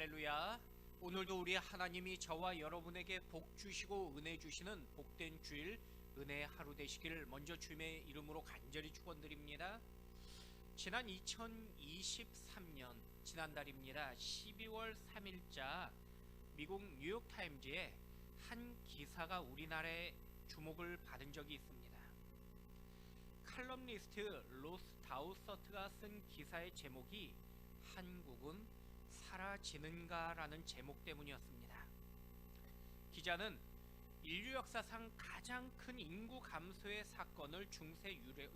할렐루야. 오늘도 우리 하나님이 저와 여러분에게 복 주시고 은혜 주시는 복된 주일 은혜의 하루 되시길 먼저 주님의 이름으로 간절히 축원드립니다. 지난 2023년 지난달입니다. 12월 3일자 미국 뉴욕타임즈에 한 기사가 우리나라의 주목을 받은 적이 있습니다. 칼럼니스트 로스 다우서트가 쓴 기사의 제목이 한국은 사라지는가 라는 제목 때문이었습니다. 기자는 인류 역사상 가장 큰 인구 감소의 사건을 중세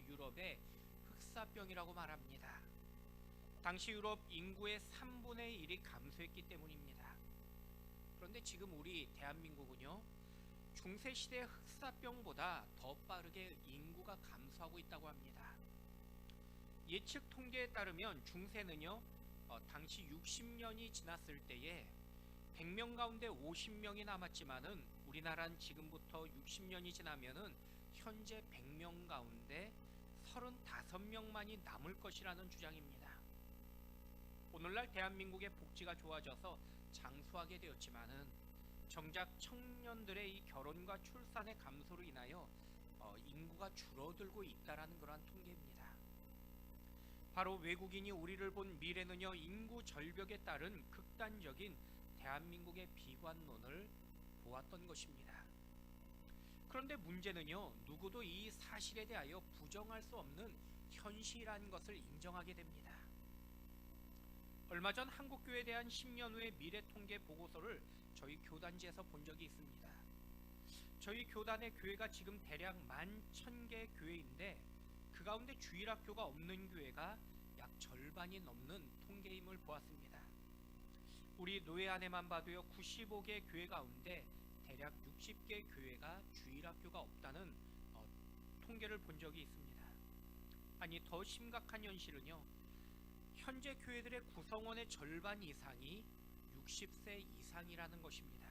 유럽의 흑사병이라고 말합니다. 당시 유럽 인구의 3분의 1이 감소했기 때문입니다. 그런데 지금 우리 대한민국은요, 중세시대 흑사병보다 더 빠르게 인구가 감소하고 있다고 합니다. 예측 통계에 따르면 중세는요, 당시 60년이 지났을 때에 100명 가운데 50명이 남았지만은 우리나라는 지금부터 60년이 지나면은 현재 100명 가운데 35명만이 남을 것이라는 주장입니다. 오늘날 대한민국의 복지가 좋아져서 장수하게 되었지만은 정작 청년들의 이 결혼과 출산의 감소로 인하여 인구가 줄어들고 있다라는 그러한 통계입니다. 바로 외국인이 우리를 본 미래는요, 인구 절벽에 따른 극단적인 대한민국의 비관론을 보았던 것입니다. 그런데 문제는요, 누구도 이 사실에 대하여 부정할 수 없는 현실이라는 것을 인정하게 됩니다. 얼마 전 한국교회에 대한 10년 후의 미래통계 보고서를 저희 교단지에서 본 적이 있습니다. 저희 교단의 교회가 지금 대략 11,000개 교회인데 그 가운데 주일학교가 없는 교회가 약 절반이 넘는 통계임을 보았습니다. 우리 노예 안에만 봐도요, 95개 교회 가운데 대략 60개 교회가 주일학교가 없다는 통계를 본 적이 있습니다. 아니, 더 심각한 현실은요, 현재 교회들의 구성원의 절반 이상이 60세 이상이라는 것입니다.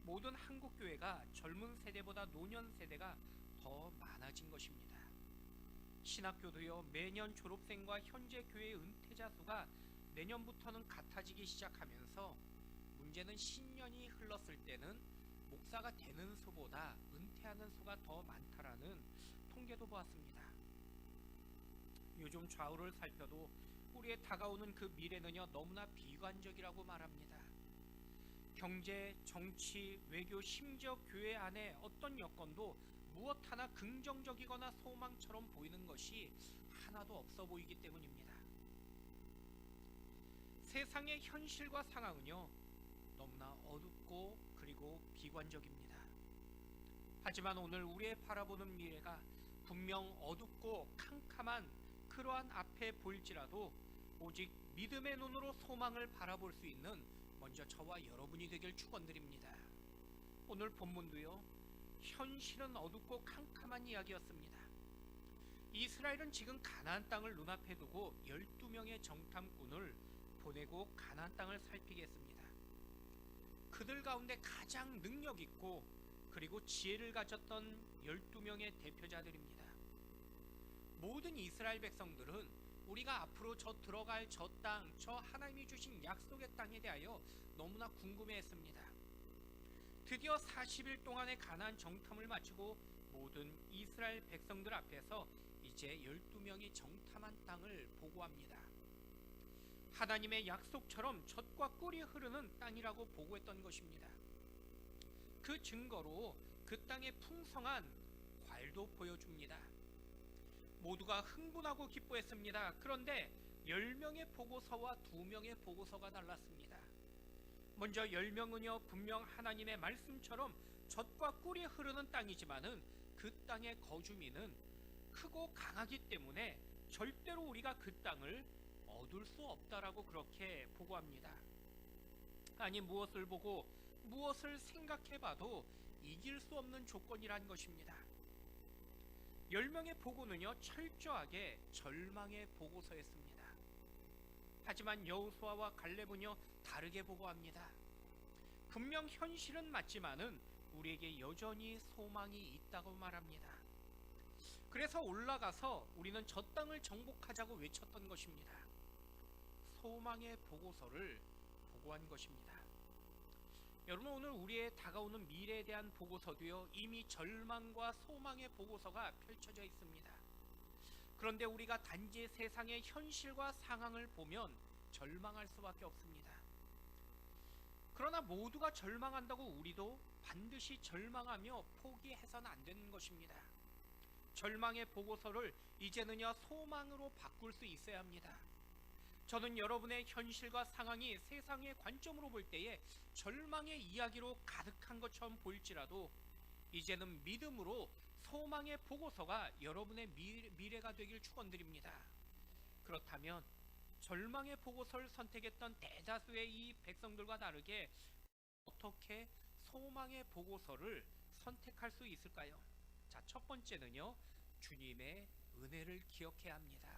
모든 한국 교회가 젊은 세대보다 노년 세대가 더 많아진 것입니다. 신학교도요, 매년 졸업생과 현재 교회 은퇴자 수가 내년부터는 같아지기 시작하면서 문제는 신년이 흘렀을 때는 목사가 되는 수보다 은퇴하는 수가 더 많다라는 통계도 보았습니다. 요즘 좌우를 살펴도 우리의 다가오는 그 미래는요, 너무나 비관적이라고 말합니다. 경제, 정치, 외교, 심지어 교회 안에 어떤 여건도 무엇 하나 긍정적이거나 소망처럼 보이는 것이 하나도 없어 보이기 때문입니다. 세상의 현실과 상황은요, 너무나 어둡고 그리고 비관적입니다. 하지만 오늘 우리의 바라보는 미래가 분명 어둡고 캄캄한 그러한 앞에 보일지라도 오직 믿음의 눈으로 소망을 바라볼 수 있는 먼저 저와 여러분이 되길 축원드립니다. 오늘 본문도요, 현실은 어둡고 캄캄한 이야기였습니다. 이스라엘은 지금 가나안 땅을 눈앞에 두고 12명의 정탐꾼을 보내고 가나안 땅을 살피게 했습니다. 그들 가운데 가장 능력 있고 그리고 지혜를 가졌던 12명의 대표자들입니다. 모든 이스라엘 백성들은 우리가 앞으로 들어갈 저 땅, 저 하나님이 주신 약속의 땅에 대하여 너무나 궁금해했습니다. 드디어 40일 동안의 가나안 정탐을 마치고 모든 이스라엘 백성들 앞에서 이제 12명이 정탐한 땅을 보고합니다. 하나님의 약속처럼 젖과 꿀이 흐르는 땅이라고 보고했던 것입니다. 그 증거로 그 땅의 풍성한 과일도 보여줍니다. 모두가 흥분하고 기뻐했습니다. 그런데 10명의 보고서와 2명의 보고서가 달랐습니다. 먼저 10명은요, 분명 하나님의 말씀처럼 젖과 꿀이 흐르는 땅이지만은 그 땅의 거주민은 크고 강하기 때문에 절대로 우리가 그 땅을 얻을 수 없다라고 그렇게 보고합니다. 아니, 무엇을 보고 무엇을 생각해봐도 이길 수 없는 조건이란 것입니다. 10명의 보고는요, 철저하게 절망의 보고서였습니다. 하지만 여호수아와 갈렙은요, 다르게 보고합니다. 분명 현실은 맞지만은 우리에게 여전히 소망이 있다고 말합니다. 그래서 올라가서 우리는 저 땅을 정복하자고 외쳤던 것입니다. 소망의 보고서를 보고한 것입니다. 여러분, 오늘 우리의 다가오는 미래에 대한 보고서도요, 이미 절망과 소망의 보고서가 펼쳐져 있습니다. 그런데 우리가 단지 세상의 현실과 상황을 보면 절망할 수밖에 없습니다. 그러나 모두가 절망한다고 우리도 반드시 절망하며 포기해서는 안 되는 것입니다. 절망의 보고서를 이제는요, 소망으로 바꿀 수 있어야 합니다. 저는 여러분의 현실과 상황이 세상의 관점으로 볼 때에 절망의 이야기로 가득한 것처럼 보일지라도 이제는 믿음으로 소망의 보고서가 여러분의 미래가 되길 축원드립니다. 그렇다면 절망의 보고서를 선택했던 대다수의 이 백성들과 다르게 어떻게 소망의 보고서를 선택할 수 있을까요? 자, 첫 번째는요, 주님의 은혜를 기억해야 합니다.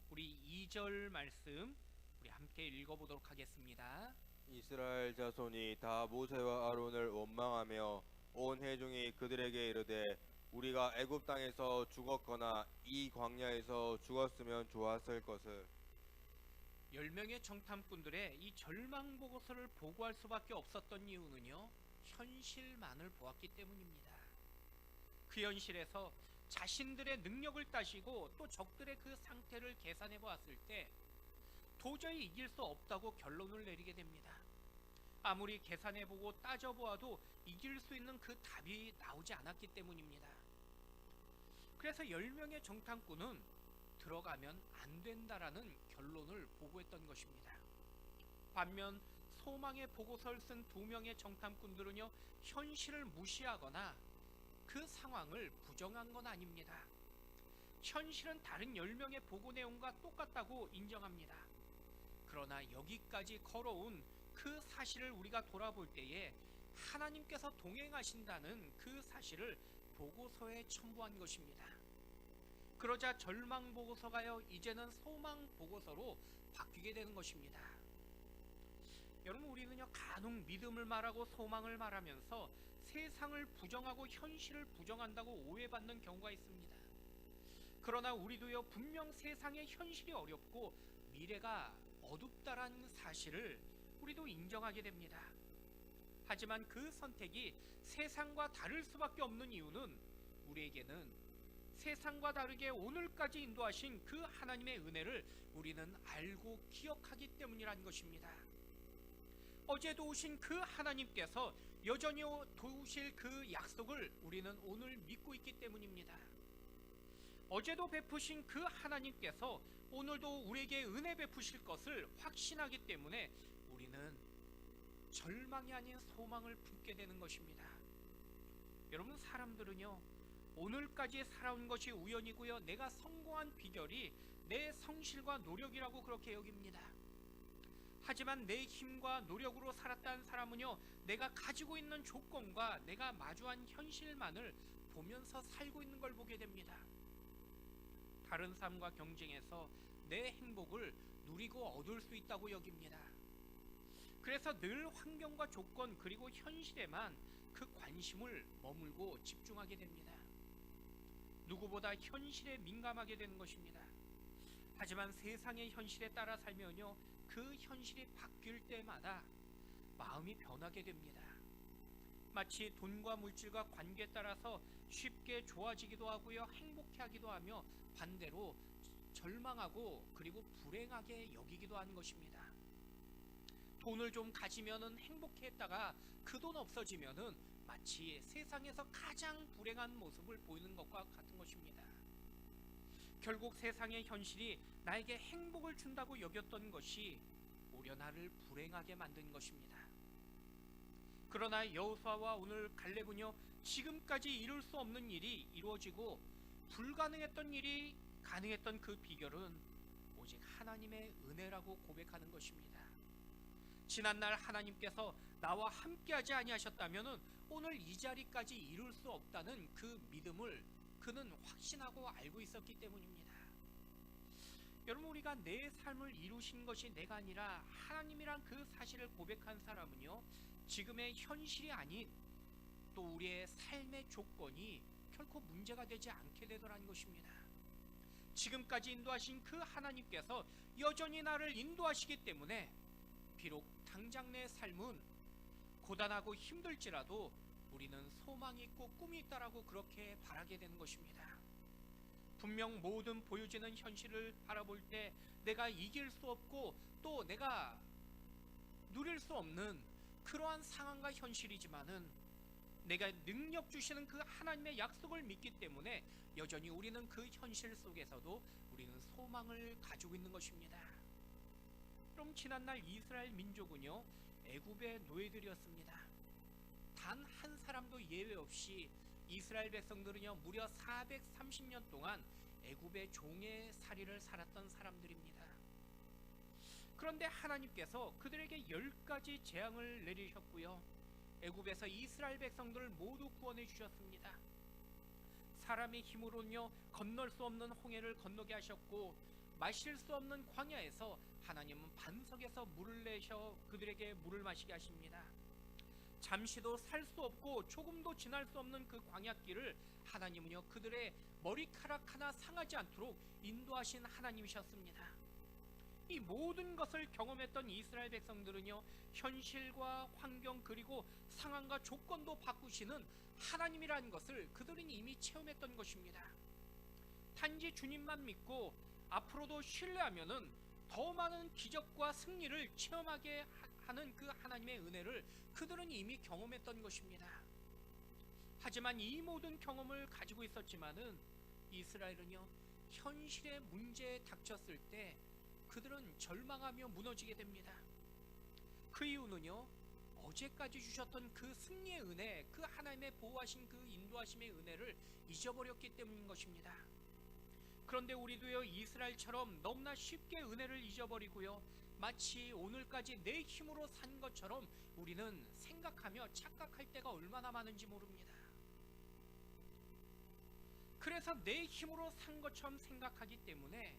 우리 2절 말씀 우리 함께 읽어보도록 하겠습니다. 이스라엘 자손이 다 모세와 아론을 원망하며 온 회중이 그들에게 이르되 우리가 애굽 땅에서 죽었거나 이 광야에서 죽었으면 좋았을 것을. 10명의 정탐꾼들의 이 절망 보고서를 보고할 수밖에 없었던 이유는요, 현실만을 보았기 때문입니다. 그 현실에서 자신들의 능력을 따지고 또 적들의 그 상태를 계산해 보았을 때 도저히 이길 수 없다고 결론을 내리게 됩니다. 아무리 계산해 보고 따져 보아도 이길 수 있는 그 답이 나오지 않았기 때문입니다. 그래서 10명의 정탐꾼은 들어가면 안 된다라는 결론을 보고했던 것입니다. 반면 소망의 보고서를 쓴 2명의 정탐꾼들은요, 현실을 무시하거나 그 상황을 부정한 건 아닙니다. 현실은 다른 10명의 보고 내용과 똑같다고 인정합니다. 그러나 여기까지 걸어온 그 사실을 우리가 돌아볼 때에 하나님께서 동행하신다는 그 사실을 보고서에 첨부한 것입니다. 그러자 절망 보고서가요, 이제는 소망 보고서로 바뀌게 되는 것입니다. 여러분, 우리는요, 간혹 믿음을 말하고 소망을 말하면서 세상을 부정하고 현실을 부정한다고 오해받는 경우가 있습니다. 그러나 우리도요, 분명 세상의 현실이 어렵고 미래가 어둡다라는 사실을 우리도 인정하게 됩니다. 하지만 그 선택이 세상과 다를 수밖에 없는 이유는 우리에게는 세상과 다르게 오늘까지 인도하신 그 하나님의 은혜를 우리는 알고 기억하기 때문이라는 것입니다. 어제도 오신 그 하나님께서 여전히 도우실 그 약속을 우리는 오늘 믿고 있기 때문입니다. 어제도 베푸신 그 하나님께서 오늘도 우리에게 은혜 베푸실 것을 확신하기 때문에 우리는 절망이 아닌 소망을 품게 되는 것입니다. 여러분, 사람들은요, 오늘까지 살아온 것이 우연이고요, 내가 성공한 비결이 내 성실과 노력이라고 그렇게 여깁니다. 하지만 내 힘과 노력으로 살았다는 사람은요, 내가 가지고 있는 조건과 내가 마주한 현실만을 보면서 살고 있는 걸 보게 됩니다. 다른 사람과 경쟁해서 내 행복을 누리고 얻을 수 있다고 여깁니다. 그래서 늘 환경과 조건 그리고 현실에만 그 관심을 머물고 집중하게 됩니다. 누구보다 현실에 민감하게 되는 것입니다. 하지만 세상의 현실에 따라 살면요, 그 현실이 바뀔 때마다 마음이 변하게 됩니다. 마치 돈과 물질과 관계에 따라서 쉽게 좋아지기도 하고요, 행복해하기도 하며 반대로 절망하고 그리고 불행하게 여기기도 하는 것입니다. 돈을 좀 가지면은 행복했다가 그 돈 없어지면은 마치 세상에서 가장 불행한 모습을 보이는 것과 같은 것입니다. 결국 세상의 현실이 나에게 행복을 준다고 여겼던 것이 오히려 나를 불행하게 만든 것입니다. 그러나 여호수아와 오늘 갈렙은요, 지금까지 이룰 수 없는 일이 이루어지고 불가능했던 일이 가능했던 그 비결은 오직 하나님의 은혜라고 고백하는 것입니다. 지난날 하나님께서 나와 함께하지 아니하셨다면 오늘 이 자리까지 이룰 수 없다는 그 믿음을 그는 확신하고 알고 있었기 때문입니다. 여러분, 우리가 내 삶을 이루신 것이 내가 아니라 하나님이란 그 사실을 고백한 사람은요, 지금의 현실이 아닌 또 우리의 삶의 조건이 결코 문제가 되지 않게 되더라는 것입니다. 지금까지 인도하신 그 하나님께서 여전히 나를 인도하시기 때문에 비록 당장 내 삶은 고단하고 힘들지라도 우리는 소망이 있고 꿈이 있다라고 그렇게 바라게 되는 것입니다. 분명 모든 보여지는 현실을 바라볼 때 내가 이길 수 없고 또 내가 누릴 수 없는 그러한 상황과 현실이지만은 내가 능력 주시는 그 하나님의 약속을 믿기 때문에 여전히 우리는 그 현실 속에서도 우리는 소망을 가지고 있는 것입니다. 그럼 지난날 이스라엘 민족은요, 애굽의 노예들이었습니다. 단 한 사람도 예외 없이 이스라엘 백성들은요, 무려 430년 동안 애굽의 종의 살이를 살았던 사람들입니다. 그런데 하나님께서 그들에게 10가지 재앙을 내리셨고요, 애굽에서 이스라엘 백성들을 모두 구원해 주셨습니다. 사람의 힘으로는요, 건널 수 없는 홍해를 건너게 하셨고, 마실 수 없는 광야에서 하나님은 반석에서 물을 내셔 그들에게 물을 마시게 하십니다. 잠시도 살 수 없고 조금도 지날 수 없는 그 광야길을 하나님은요, 그들의 머리카락 하나 상하지 않도록 인도하신 하나님이셨습니다. 이 모든 것을 경험했던 이스라엘 백성들은요, 현실과 환경 그리고 상황과 조건도 바꾸시는 하나님이라는 것을 그들은 이미 체험했던 것입니다. 단지 주님만 믿고 앞으로도 신뢰하면은 더 많은 기적과 승리를 체험하게 하는 그 하나님의 은혜를 그들은 이미 경험했던 것입니다. 하지만 이 모든 경험을 가지고 있었지만은 이스라엘은요, 현실의 문제에 닥쳤을 때 그들은 절망하며 무너지게 됩니다. 그 이유는요, 어제까지 주셨던 그 승리의 은혜, 그 하나님의 보호하신 그 인도하심의 은혜를 잊어버렸기 때문인 것입니다. 그런데 우리도요, 이스라엘처럼 너무나 쉽게 은혜를 잊어버리고요, 마치 오늘까지 내 힘으로 산 것처럼 우리는 생각하며 착각할 때가 얼마나 많은지 모릅니다. 그래서 내 힘으로 산 것처럼 생각하기 때문에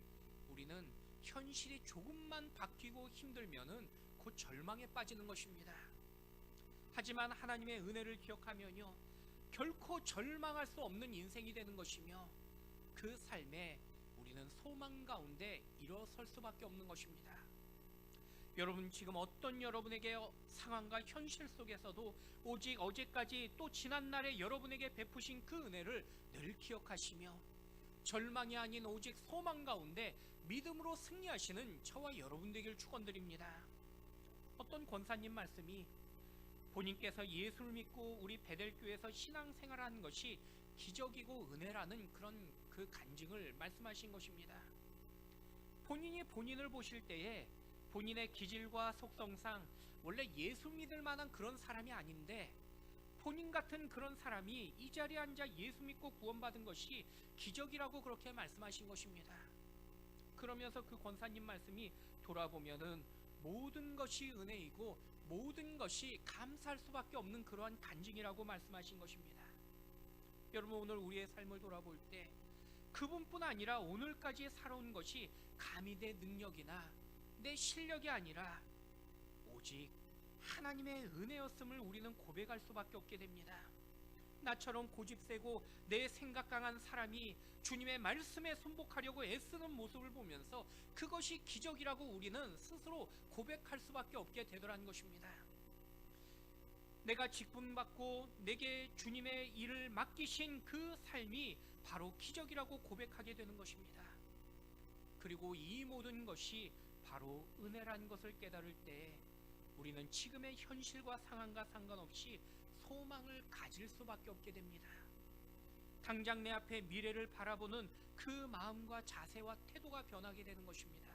우리는 현실이 조금만 바뀌고 힘들면은 곧 절망에 빠지는 것입니다. 하지만 하나님의 은혜를 기억하면요, 결코 절망할 수 없는 인생이 되는 것이며 그 삶에 우리는 소망 가운데 일어설 수밖에 없는 것입니다. 여러분, 지금 어떤 여러분에게 상황과 현실 속에서도 오직 어제까지 또 지난날에 여러분에게 베푸신 그 은혜를 늘 기억하시며 절망이 아닌 오직 소망 가운데 믿음으로 승리하시는 저와 여러분 되길 축원드립니다. 어떤 권사님 말씀이 본인께서 예수를 믿고 우리 베델교회에서 신앙생활하는 것이 기적이고 은혜라는 그런 그 간증을 말씀하신 것입니다. 본인이 본인을 보실 때에 본인의 기질과 속성상 원래 예수 믿을 만한 그런 사람이 아닌데 본인 같은 그런 사람이 이 자리에 앉아 예수 믿고 구원받은 것이 기적이라고 그렇게 말씀하신 것입니다. 그러면서 그 권사님 말씀이 돌아보면은 모든 것이 은혜이고 모든 것이 감사할 수밖에 없는 그러한 간증이라고 말씀하신 것입니다. 여러분, 오늘 우리의 삶을 돌아볼 때 그분뿐 아니라 오늘까지 살아온 것이 감히 내 능력이나 내 실력이 아니라 오직 하나님의 은혜였음을 우리는 고백할 수밖에 없게 됩니다. 나처럼 고집세고 내 생각 강한 사람이 주님의 말씀에 순복하려고 애쓰는 모습을 보면서 그것이 기적이라고 우리는 스스로 고백할 수밖에 없게 되더라는 것입니다. 내가 직분받고 내게 주님의 일을 맡기신 그 삶이 바로 기적이라고 고백하게 되는 것입니다. 그리고 이 모든 것이 바로 은혜라는 것을 깨달을 때 우리는 지금의 현실과 상황과 상관없이 소망을 가질 수밖에 없게 됩니다. 당장 내 앞에 미래를 바라보는 그 마음과 자세와 태도가 변하게 되는 것입니다.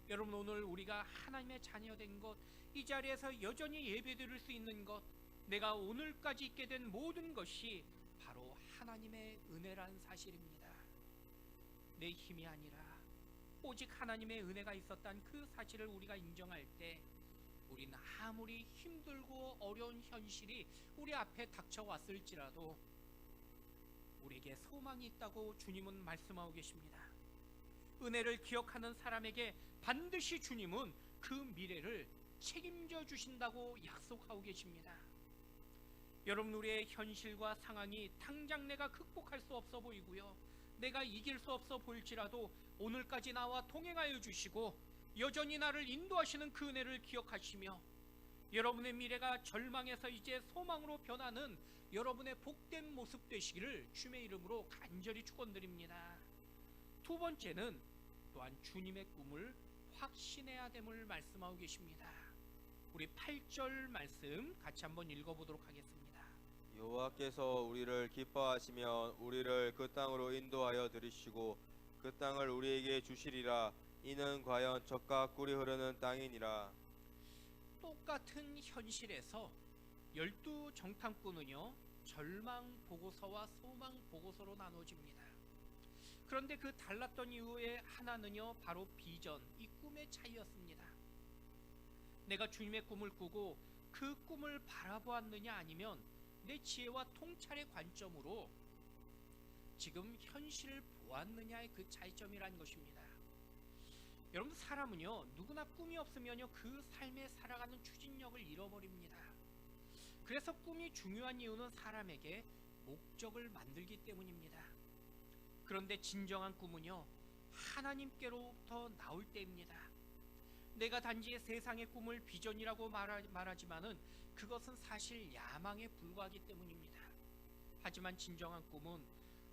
여러분, 오늘 우리가 하나님의 자녀된 것, 이 자리에서 여전히 예배드릴 수 있는 것, 내가 오늘까지 있게 된 모든 것이 바로 하나님의 은혜란 사실입니다. 내 힘이 아니라 오직 하나님의 은혜가 있었다는 그 사실을 우리가 인정할 때 우리는 아무리 힘들고 어려운 현실이 우리 앞에 닥쳐왔을지라도 우리에게 소망이 있다고 주님은 말씀하고 계십니다. 은혜를 기억하는 사람에게 반드시 주님은 그 미래를 책임져 주신다고 약속하고 계십니다. 여러분, 우리의 현실과 상황이 당장 내가 극복할 수 없어 보이고요, 내가 이길 수 없어 보일지라도 오늘까지 나와 동행하여 주시고 여전히 나를 인도하시는 그 은혜를 기억하시며 여러분의 미래가 절망에서 이제 소망으로 변하는 여러분의 복된 모습 되시기를 주님의 이름으로 간절히 축원드립니다. 두 번째는 또한 주님의 꿈을 확신해야 됨을 말씀하고 계십니다. 우리 8절 말씀 같이 한번 읽어보도록 하겠습니다. 여호와께서 우리를 기뻐하시면 우리를 그 땅으로 인도하여 들이시고 그 땅을 우리에게 주시리라. 이는 과연 젖과 꿀이 흐르는 땅이니라. 똑같은 현실에서 12정탐꾼은요 절망 보고서와 소망 보고서로 나눠집니다. 그런데 그 달랐던 이유의 하나는요 바로 비전, 이 꿈의 차이였습니다. 내가 주님의 꿈을 꾸고 그 꿈을 바라보았느냐 아니면 내 지혜와 통찰의 관점으로 지금 현실을 보았느냐의 그 차이점이라는 것입니다. 여러분, 사람은요 누구나 꿈이 없으면요 그 삶에 살아가는 추진력을 잃어버립니다. 그래서 꿈이 중요한 이유는 사람에게 목적을 만들기 때문입니다. 그런데 진정한 꿈은요 하나님께로부터 나올 때입니다. 내가 단지 세상의 꿈을 비전이라고 말하지만은 그것은 사실 야망에 불과하기 때문입니다. 하지만 진정한 꿈은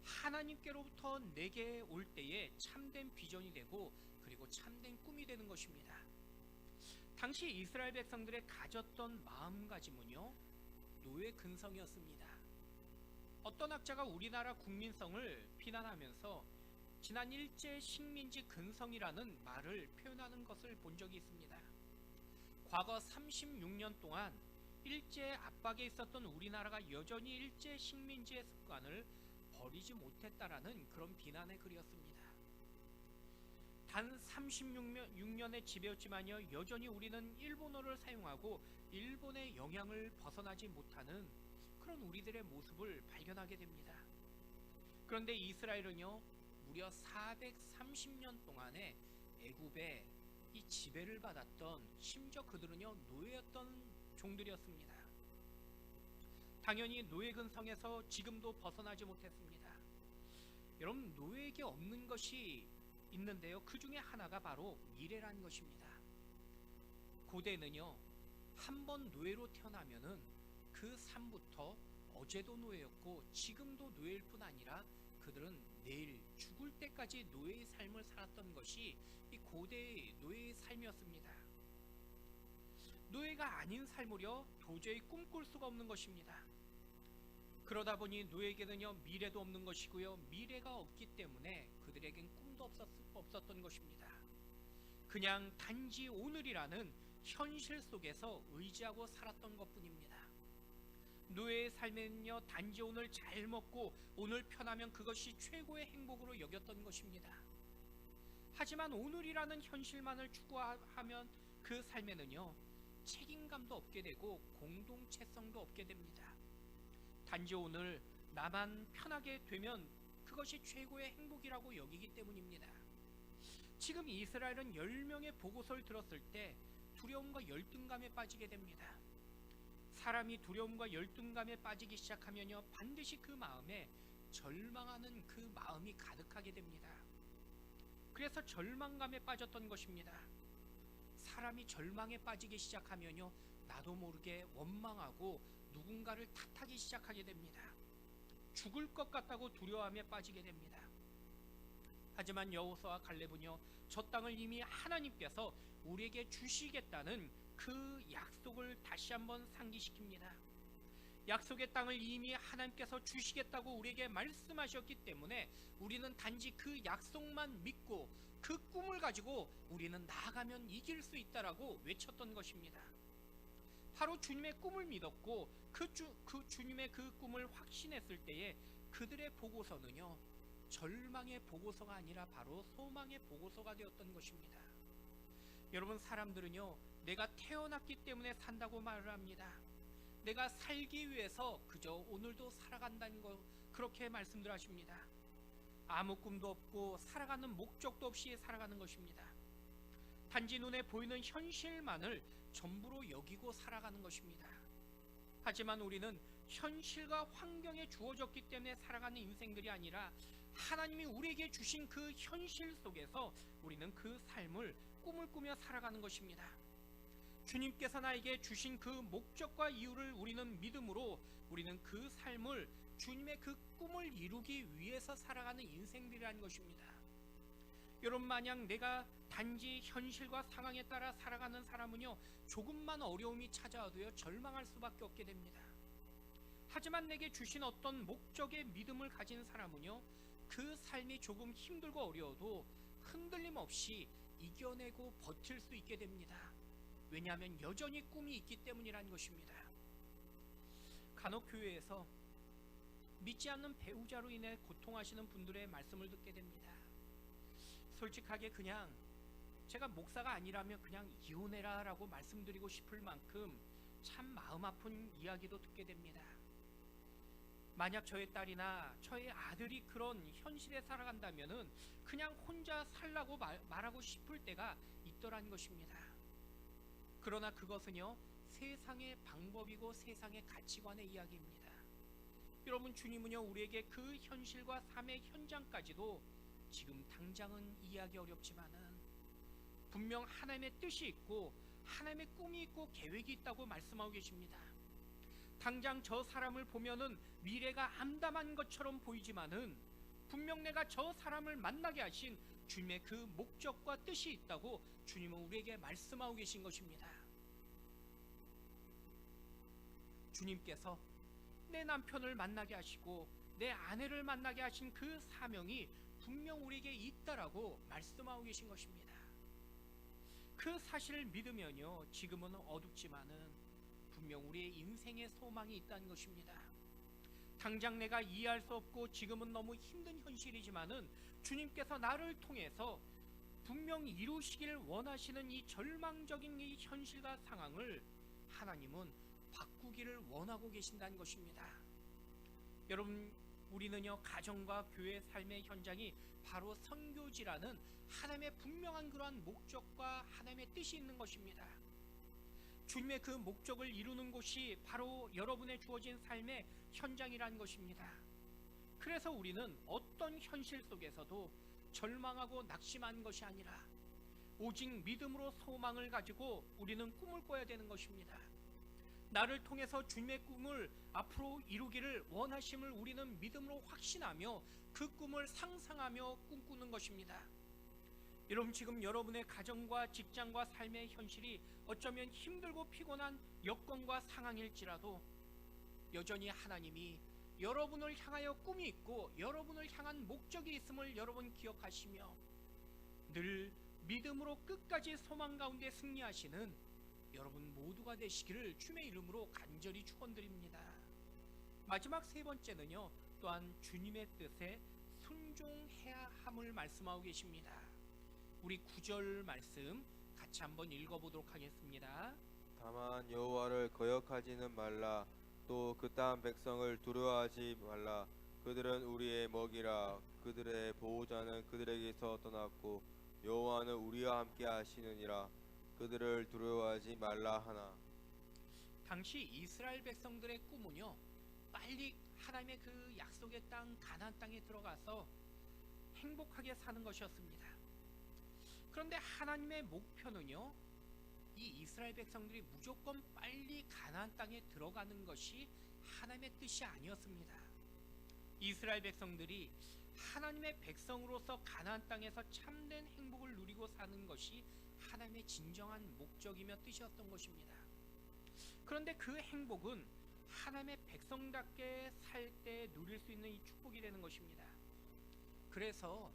하나님께로부터 내게 올 때에 참된 비전이 되고 그리고 참된 꿈이 되는 것입니다. 당시 이스라엘 백성들의 가졌던 마음가짐은요 노예 근성이었습니다. 어떤 학자가 우리나라 국민성을 비난하면서 지난 일제 식민지 근성이라는 말을 표현하는 것을 본 적이 있습니다. 과거 36년 동안 일제 압박에 있었던 우리나라가 여전히 일제 식민지의 습관을 버리지 못했다라는 그런 비난의 글이었습니다. 단 36년의 지배였지만요 여전히 우리는 일본어를 사용하고 일본의 영향을 벗어나지 못하는 그런 우리들의 모습을 발견하게 됩니다. 그런데 이스라엘은요 무려 430년 동안의 애굽의 이 지배를 받았던, 심지어 그들은요 노예였던 종들이었습니다. 당연히 노예 근성에서 지금도 벗어나지 못했습니다. 여러분, 노예에게 없는 것이 있는데요 그 중에 하나가 바로 미래라는 것입니다. 고대는요 한 번 노예로 태어나면은 그 삶부터 어제도 노예였고 지금도 노예일 뿐 아니라 그들은 내일 죽을 때까지 노예의 삶을 살았던 것이 이 고대의 노예의 삶이었습니다. 노예가 아닌 삶을요 도저히 꿈꿀 수가 없는 것입니다. 그러다 보니 노예에게는요 미래도 없는 것이고요 미래가 없기 때문에 그들에겐 꿈도 없었던 것입니다. 그냥 단지 오늘이라는 현실 속에서 의지하고 살았던 것뿐입니다. 노예의 삶에는요 단지 오늘 잘 먹고 오늘 편하면 그것이 최고의 행복으로 여겼던 것입니다. 하지만 오늘이라는 현실만을 추구하면 그 삶에는요 책임감도 없게 되고 공동체성도 없게 됩니다. 단지 오늘 나만 편하게 되면 그것이 최고의 행복이라고 여기기 때문입니다. 지금 이스라엘은 10명의 보고서를 들었을 때 두려움과 열등감에 빠지게 됩니다. 사람이 두려움과 열등감에 빠지기 시작하면요 반드시 그 마음에 절망하는 그 마음이 가득하게 됩니다. 그래서 절망감에 빠졌던 것입니다. 사람이 절망에 빠지기 시작하면요 나도 모르게 원망하고 누군가를 탓하기 시작하게 됩니다. 죽을 것 같다고 두려움에 빠지게 됩니다. 하지만 여호수아와 갈렙은요 저 땅을 이미 하나님께서 우리에게 주시겠다는 그 약속을 다시 한번 상기시킵니다. 약속의 땅을 이미 하나님께서 주시겠다고 우리에게 말씀하셨기 때문에 우리는 단지 그 약속만 믿고 그 꿈을 가지고 우리는 나아가면 이길 수 있다라고 외쳤던 것입니다. 바로 주님의 꿈을 믿었고 주님의 그 꿈을 확신했을 때에 그들의 보고서는요 절망의 보고서가 아니라 바로 소망의 보고서가 되었던 것입니다. 여러분, 사람들은요 내가 태어났기 때문에 산다고 말을 합니다. 내가 살기 위해서 그저 오늘도 살아간다는 거, 그렇게 말씀들 하십니다. 아무 꿈도 없고 살아가는 목적도 없이 살아가는 것입니다. 단지 눈에 보이는 현실만을 전부로 여기고 살아가는 것입니다. 하지만 우리는 현실과 환경에 주어졌기 때문에 살아가는 인생들이 아니라 하나님이 우리에게 주신 그 현실 속에서 우리는 그 삶을 꿈을 꾸며 살아가는 것입니다. 주님께서 나에게 주신 그 목적과 이유를 우리는 믿음으로 우리는 그 삶을 주님의 그 꿈을 이루기 위해서 살아가는 인생들이라는 것입니다. 여러분, 만약 내가 단지 현실과 상황에 따라 살아가는 사람은요, 조금만 어려움이 찾아와도요 절망할 수밖에 없게 됩니다. 하지만 내게 주신 어떤 목적의 믿음을 가진 사람은요, 그 삶이 조금 힘들고 어려워도 흔들림 없이 이겨내고 버틸 수 있게 됩니다. 왜냐하면 여전히 꿈이 있기 때문이라는 것입니다. 간혹 교회에서 믿지 않는 배우자로 인해 고통하시는 분들의 말씀을 듣게 됩니다. 솔직하게 그냥 제가 목사가 아니라면 그냥 이혼해라 라고 말씀드리고 싶을 만큼 참 마음 아픈 이야기도 듣게 됩니다. 만약 저의 딸이나 저의 아들이 그런 현실에 살아간다면은 그냥 혼자 살라고 말하고 싶을 때가 있더란 것입니다. 그러나 그것은요, 세상의 방법이고 세상의 가치관의 이야기입니다. 여러분, 주님은요 우리에게 그 현실과 삶의 현장까지도 지금 당장은 이해하기 어렵지만은 분명 하나님의 뜻이 있고 하나님의 꿈이 있고 계획이 있다고 말씀하고 계십니다. 당장 저 사람을 보면은 미래가 암담한 것처럼 보이지만은 분명 내가 저 사람을 만나게 하신 주님의 그 목적과 뜻이 있다고 주님은 우리에게 말씀하고 계신 것입니다. 주님께서 내 남편을 만나게 하시고 내 아내를 만나게 하신 그 사명이 분명 우리에게 있다라고 말씀하고 계신 것입니다. 그 사실을 믿으면요, 지금은 어둡지만은 분명 우리의 인생의 소망이 있다는 것입니다. 당장 내가 이해할 수 없고 지금은 너무 힘든 현실이지만은 주님께서 나를 통해서 분명 이루시기를 원하시는 이 절망적인 이 현실과 상황을 하나님은 바꾸기를 원하고 계신다는 것입니다. 여러분, 우리는요 가정과 교회 삶의 현장이 바로 선교지라는 하나님의 분명한 그러한 목적과 하나님의 뜻이 있는 것입니다. 주님의 그 목적을 이루는 곳이 바로 여러분의 주어진 삶의 현장이라는 것입니다. 그래서 우리는 어떤 현실 속에서도 절망하고 낙심한 것이 아니라 오직 믿음으로 소망을 가지고 우리는 꿈을 꿔야 되는 것입니다. 나를 통해서 주님의 꿈을 앞으로 이루기를 원하심을 우리는 믿음으로 확신하며 그 꿈을 상상하며 꿈꾸는 것입니다. 여러분, 지금 여러분의 가정과 직장과 삶의 현실이 어쩌면 힘들고 피곤한 여건과 상황일지라도 여전히 하나님이 여러분을 향하여 꿈이 있고 여러분을 향한 목적이 있음을 여러분 기억하시며 늘 믿음으로 끝까지 소망 가운데 승리하시는 여러분 모두가 되시기를 주님의 이름으로 간절히 축원드립니다. 마지막 세 번째는요, 또한 주님의 뜻에 순종해야 함을 말씀하고 계십니다. 우리 9절 말씀 같이 한번 읽어보도록 하겠습니다. 다만 여호와를 거역하지는 말라. 또 그 땅 백성을 두려워하지 말라. 그들은 우리의 먹이라. 그들의 보호자는 그들에게서 떠났고 여호와는 우리와 함께 하시느니라. 그들을 두려워하지 말라 하나. 당시 이스라엘 백성들의 꿈은요, 빨리 하나님의 그 약속의 땅 가나안 땅에 들어가서 행복하게 사는 것이었습니다. 그런데 하나님의 목표는요, 이 이스라엘 백성들이 무조건 빨리 가나안 땅에 들어가는 것이 하나님의 뜻이 아니었습니다. 이스라엘 백성들이 하나님의 백성으로서 가나안 땅에서 참된 행복을 누리고 사는 것이 하나님의 진정한 목적이며 뜻이었던 것입니다. 그런데 그 행복은 하나님의 백성답게 살 때 누릴 수 있는 이 축복이 되는 것입니다. 그래서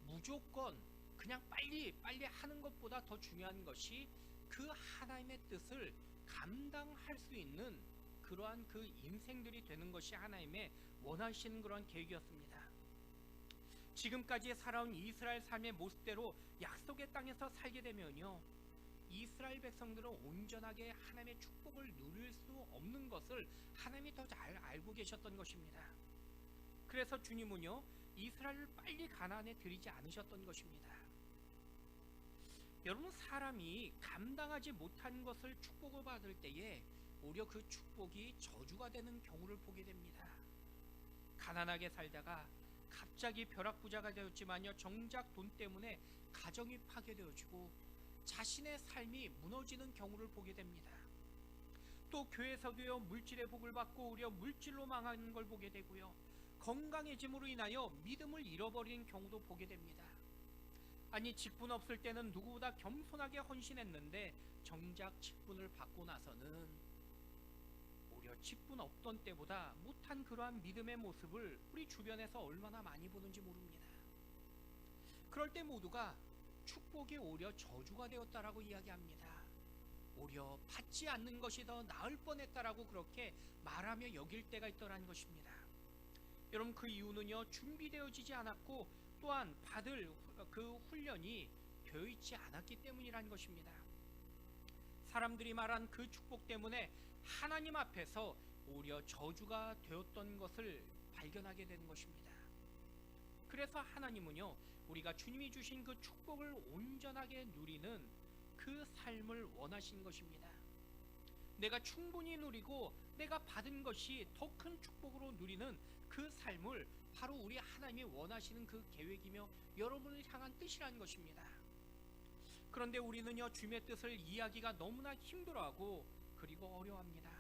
무조건 그냥 빨리 하는 것보다 더 중요한 것이 그 하나님의 뜻을 감당할 수 있는 그러한 그 인생들이 되는 것이 하나님의 원하시는 그러한 계획이었습니다. 지금까지 살아온 이스라엘 삶의 모습대로 약속의 땅에서 살게 되면요, 이스라엘 백성들은 온전하게 하나님의 축복을 누릴 수 없는 것을 하나님이 더 잘 알고 계셨던 것입니다. 그래서 주님은요, 이스라엘을 빨리 가나안에 들이지 않으셨던 것입니다. 여러분, 사람이 감당하지 못한 것을 축복을 받을 때에 오히려 그 축복이 저주가 되는 경우를 보게 됩니다. 가난하게 살다가 갑자기 벼락부자가 되었지만요, 정작 돈 때문에 가정이 파괴되어지고 자신의 삶이 무너지는 경우를 보게 됩니다. 또 교회에서도요, 물질의 복을 받고 오히려 물질로 망하는 걸 보게 되고요, 건강해짐으로 인하여 믿음을 잃어버리는 경우도 보게 됩니다. 아니, 직분 없을 때는 누구보다 겸손하게 헌신했는데 정작 직분을 받고 나서는 오히려 직분 없던 때보다 못한 그러한 믿음의 모습을 우리 주변에서 얼마나 많이 보는지 모릅니다. 그럴 때 모두가 축복이 오히려 저주가 되었다라고 이야기합니다. 오히려 받지 않는 것이 더 나을 뻔했다라고 그렇게 말하며 여길 때가 있더라는 것입니다. 여러분, 그 이유는요, 준비되어지지 않았고 또한 받을 그 훈련이 되어 있지 않았기 때문이라는 것입니다. 사람들이 말한 그 축복 때문에 하나님 앞에서 오히려 저주가 되었던 것을 발견하게 되는 것입니다. 그래서 하나님은요, 우리가 주님이 주신 그 축복을 온전하게 누리는 그 삶을 원하신 것입니다. 내가 충분히 누리고 내가 받은 것이 더 큰 축복으로 누리는 그 삶을 바로 우리 하나님이 원하시는 그 계획이며 여러분을 향한 뜻이라는 것입니다. 그런데 우리는요, 주님의 뜻을 이해하기가 너무나 힘들어하고 그리고 어려워합니다.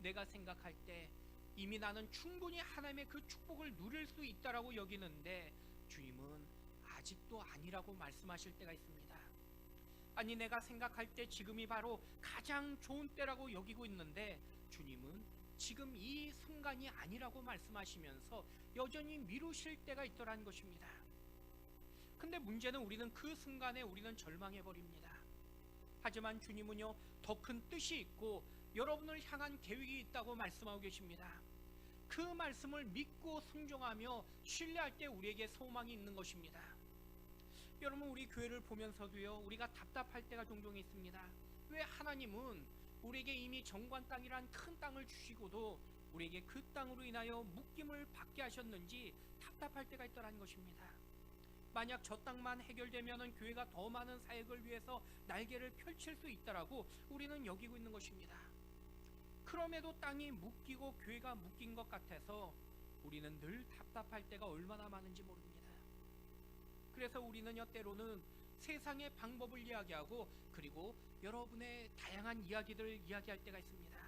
내가 생각할 때 이미 나는 충분히 하나님의 그 축복을 누릴 수 있다라고 여기는데 주님은 아직도 아니라고 말씀하실 때가 있습니다. 아니, 내가 생각할 때 지금이 바로 가장 좋은 때라고 여기고 있는데 주님은 지금 이 순간이 아니라고 말씀하시면서 여전히 미루실 때가 있더라는 것입니다. 근데 문제는 우리는 그 순간에 우리는 절망해 버립니다. 하지만 주님은요, 더 큰 뜻이 있고 여러분을 향한 계획이 있다고 말씀하고 계십니다. 그 말씀을 믿고 순종하며 신뢰할 때 우리에게 소망이 있는 것입니다. 여러분, 우리 교회를 보면서도요, 우리가 답답할 때가 종종 있습니다. 왜 하나님은 우리에게 이미 정관 땅이란 큰 땅을 주시고도 우리에게 그 땅으로 인하여 묶임을 받게 하셨는지 답답할 때가 있더라는 것입니다. 만약 저 땅만 해결되면 교회가 더 많은 사역을 위해서 날개를 펼칠 수 있다라고 우리는 여기고 있는 것입니다. 그럼에도 땅이 묶이고 교회가 묶인 것 같아서 우리는 늘 답답할 때가 얼마나 많은지 모릅니다. 그래서 우리는요, 때로는 세상의 방법을 이야기하고 그리고 여러분의 다양한 이야기들을 이야기할 때가 있습니다.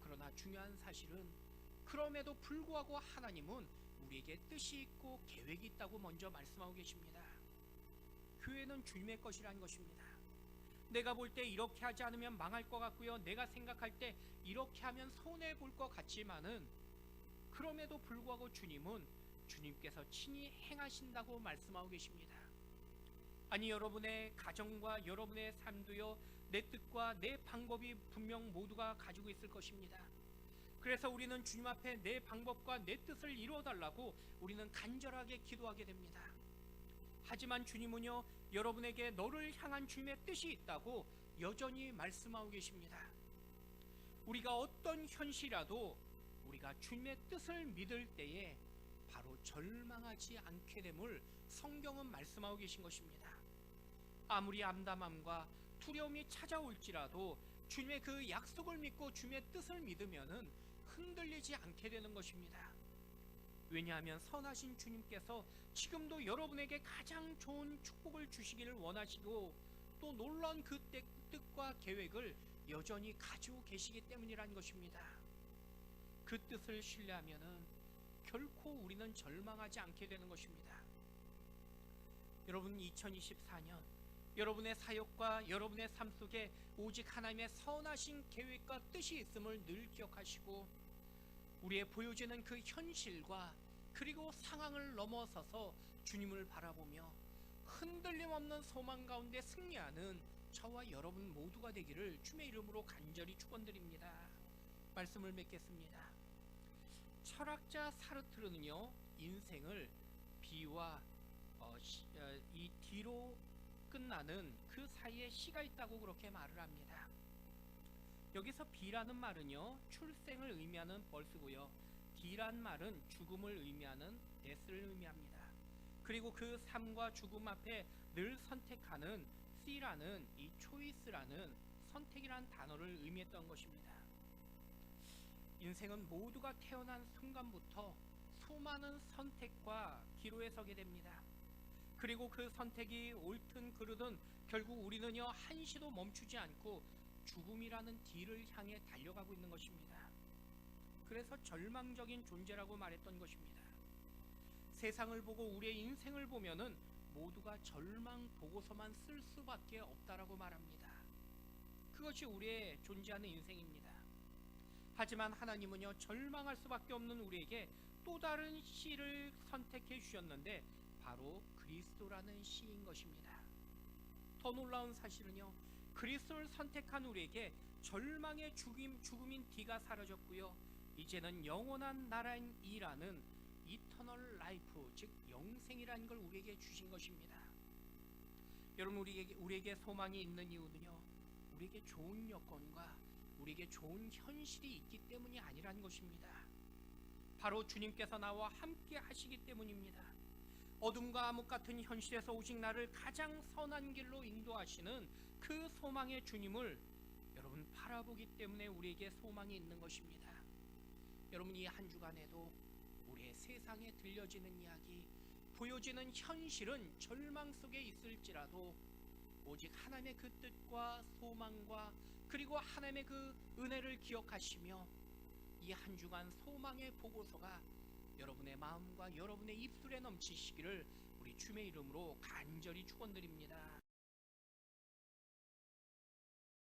그러나 중요한 사실은 그럼에도 불구하고 하나님은 우리에게 뜻이 있고 계획이 있다고 먼저 말씀하고 계십니다. 교회는 주님의 것이라는 것입니다. 내가 볼 때 이렇게 하지 않으면 망할 것 같고요, 내가 생각할 때 이렇게 하면 손해 볼 것 같지만은 그럼에도 불구하고 주님은 주님께서 친히 행하신다고 말씀하고 계십니다. 아니, 여러분의 가정과 여러분의 삶도요, 내 뜻과 내 방법이 분명 모두가 가지고 있을 것입니다. 그래서 우리는 주님 앞에 내 방법과 내 뜻을 이루어달라고 우리는 간절하게 기도하게 됩니다. 하지만 주님은요, 여러분에게 너를 향한 주님의 뜻이 있다고 여전히 말씀하고 계십니다. 우리가 어떤 현실이라도 우리가 주님의 뜻을 믿을 때에 바로 절망하지 않게 됨을 성경은 말씀하고 계신 것입니다. 아무리 암담함과 두려움이 찾아올지라도 주님의 그 약속을 믿고 주님의 뜻을 믿으면은 흔들리지 않게 되는 것입니다. 왜냐하면 선하신 주님께서 지금도 여러분에게 가장 좋은 축복을 주시기를 원하시고 또 놀라운 그 뜻과 계획을 여전히 가지고 계시기 때문이라는 것입니다. 그 뜻을 신뢰하면은 결코 우리는 절망하지 않게 되는 것입니다. 여러분, 2024년 여러분의 사역과 여러분의 삶 속에 오직 하나님의 선하신 계획과 뜻이 있음을 늘 기억하시고 우리의 보여지는 그 현실과 그리고 상황을 넘어서서 주님을 바라보며 흔들림 없는 소망 가운데 승리하는 저와 여러분 모두가 되기를 주님의 이름으로 간절히 축원드립니다. 말씀을 맺겠습니다. 철학자 사르트르는요, 인생을 비와 이 뒤로 끝나는 그 사이에 시가 있다고 그렇게 말을 합니다. 여기서 비라는 말은요, 출생을 의미하는 벌스고요, D란 말은 죽음을 의미하는 데스를 의미합니다. 그리고 그 삶과 죽음 앞에 늘 선택하는 C라는 이 초이스라는 선택이란 단어를 의미했던 것입니다. 인생은 모두가 태어난 순간부터 수많은 선택과 기로에 서게 됩니다. 그리고 그 선택이 옳든 그르든 결국 우리는요 한시도 멈추지 않고 죽음이라는 길을 향해 달려가고 있는 것입니다. 그래서 절망적인 존재라고 말했던 것입니다. 세상을 보고 우리의 인생을 보면은 모두가 절망 보고서만 쓸 수밖에 없다라고 말합니다. 그것이 우리의 존재하는 인생입니다. 하지만 하나님은요 절망할 수밖에 없는 우리에게 또 다른 씨를 선택해 주셨는데 바로 그리스도라는 씨인 것입니다. 더 놀라운 사실은요 그리스도를 선택한 우리에게 절망의 죽음인 뒤가 사라졌고요 이제는 영원한 나라인 이라는 이터널 라이프 즉 영생이라는 걸 우리에게 주신 것입니다. 여러분 우리에게 소망이 있는 이유는요 우리에게 좋은 여건과 우리에게 좋은 현실이 있기 때문이 아니라는 것입니다. 바로 주님께서 나와 함께 하시기 때문입니다. 어둠과 암흑 같은 현실에서 오직 나를 가장 선한 길로 인도하시는 그 소망의 주님을 여러분 바라보기 때문에 우리에게 소망이 있는 것입니다. 여러분 이 한 주간에도 우리의 세상에 들려지는 이야기, 보여지는 현실은 절망 속에 있을지라도 오직 하나님의 그 뜻과 소망과 그리고 하나님의 그 은혜를 기억하시며 이 한 주간 소망의 보고서가 여러분의 마음과 여러분의 입술에 넘치시기를 우리 주님의 이름으로 간절히 축원드립니다.